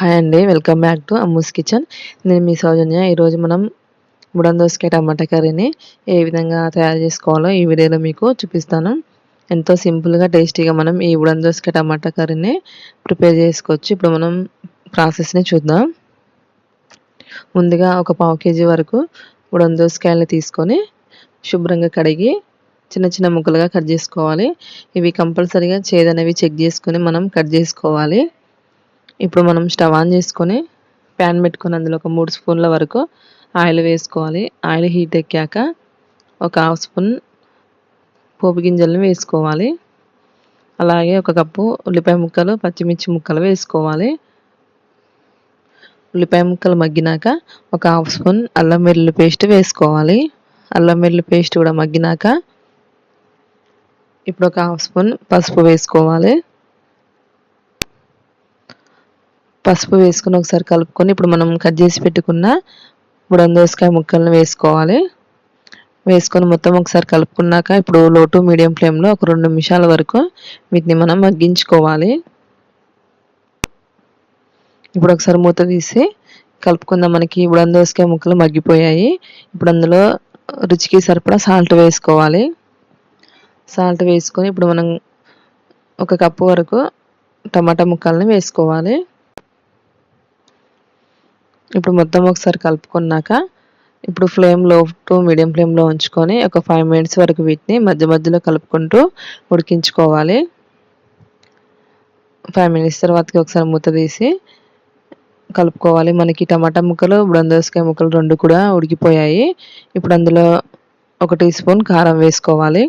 Hi అండి. Welcome back to Ammu's kitchen. నేను మీ సౌజన్య. ఈరోజు మనం బుడం దోసకాయ టమాటా కర్రీని ఏ విధంగా తయారు చేసుకోవాలో ఈ వీడియోలో మీకు చూపిస్తాను. ఎంతో సింపుల్గా టేస్టీగా మనం ఈ బుడం దోసకాయ టమాటా కర్రీని ప్రిపేర్ చేసుకోవచ్చు. ఇప్పుడు మనం ప్రాసెస్ని చూద్దాం. ముందుగా ఒక పావు కేజీ వరకు బుడం దోసకాయలు తీసుకొని శుభ్రంగా కడిగి చిన్న చిన్న ముక్కలుగా కట్ చేసుకోవాలి. ఇవి కంపల్సరీగా చేదనేవి చెక్ చేసుకొని మనం కట్ చేసుకోవాలి. ఇప్పుడు మనం స్టవ్ ఆన్ చేసుకొని ప్యాన్ పెట్టుకొని అందులో ఒక 3 స్పూన్ల వరకు ఆయిల్ వేసుకోవాలి. ఆయిల్ హీట్ ఎక్కాక ఒక హాఫ్ స్పూన్ పోపు గింజలను వేసుకోవాలి. అలాగే ఒక కప్పు ఉల్లిపాయ ముక్కలు, పచ్చిమిర్చి ముక్కలు వేసుకోవాలి. ఉల్లిపాయ ముక్కలు మగ్గినాక ఒక హాఫ్ స్పూన్ అల్లం వెల్లుల్లి పేస్ట్ వేసుకోవాలి. అల్లం వెల్లుల్లి పేస్ట్ కూడా మగ్గినాక ఇప్పుడు ఒక హాఫ్ స్పూన్ పసుపు వేసుకోవాలి. పసుపు వేసుకొని ఒకసారి కలుపుకొని ఇప్పుడు మనం కట్ చేసి పెట్టుకున్న బుడం దోసకాయ ముక్కలను వేసుకోవాలి. వేసుకొని మొత్తం ఒకసారి కలుపుకున్నాక ఇప్పుడు లో టు మీడియం ఫ్లేమ్లో ఒక 2 నిమిషాల వరకు వీటిని మనం మగ్గించుకోవాలి. ఇప్పుడు ఒకసారి మూత తీసి కలుపుకుందాం. మనకి బుడం దోసకాయ ముక్కలు మగ్గిపోయాయి. ఇప్పుడు అందులో రుచికి సరిపడా సాల్ట్ వేసుకోవాలి. సాల్ట్ వేసుకొని ఇప్పుడు మనం ఒక కప్పు వరకు టమాటా ముక్కల్ని వేసుకోవాలి. ఇప్పుడు మొత్తం ఒకసారి కలుపుకున్నాక ఇప్పుడు ఫ్లేమ్ లో టు మీడియం ఫ్లేమ్లో ఉంచుకొని ఒక 5 మినిట్స్ వరకు వీటిని మధ్య మధ్యలో కలుపుకుంటూ ఉడికించుకోవాలి. 5 మినిట్స్ తర్వాతకి ఒకసారి మూత తీసి కలుపుకోవాలి. మనకి టమాటా ముక్కలు, బుడం దోసకాయ ముక్కలు రెండు కూడా ఉడికిపోయాయి. ఇప్పుడు అందులో 1 టీ స్పూన్ కారం వేసుకోవాలి.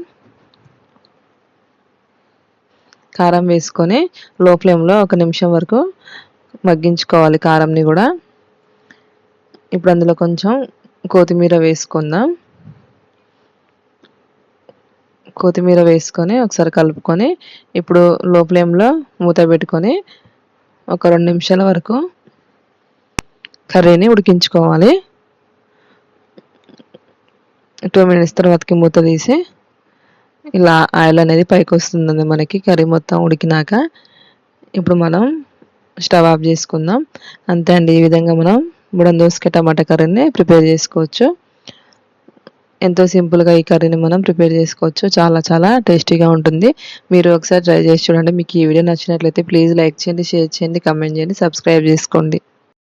కారం వేసుకొని లో ఫ్లేమ్లో 1 నిమిషం వరకు మగ్గించుకోవాలి కారంని కూడా. ఇప్పుడు అందులో కొంచెం కొత్తిమీర వేసుకుందాం. కొత్తిమీర వేసుకొని ఒకసారి కలుపుకొని ఇప్పుడు లో ఫ్లేమ్లో మూత పెట్టుకొని ఒక 2 నిమిషాల వరకు కర్రీని ఉడికించుకోవాలి. 2 మినిట్స్ తర్వాతకి మూత తీసి ఇలా ఆయిల్ అనేది పైకి వస్తుంది మనకి కర్రీ మొత్తం ఉడికినాక. ఇప్పుడు మనం స్టవ్ ఆఫ్ చేసుకుందాం. అంతే అండి. ఈ విధంగా మనం బుడం దోసకాయ టమాటా కర్రీని ప్రిపేర్ చేసుకోవచ్చు. ఎంతో సింపుల్గా ఈ కర్రీని మనం ప్రిపేర్ చేసుకోవచ్చు. చాలా చాలా టేస్టీగా ఉంటుంది. మీరు ఒకసారి ట్రై చేసి చూడండి. మీకు ఈ వీడియో నచ్చినట్లయితే ప్లీజ్ లైక్ చేయండి, షేర్ చేయండి, కామెంట్ చేయండి, సబ్స్క్రైబ్ చేసుకోండి.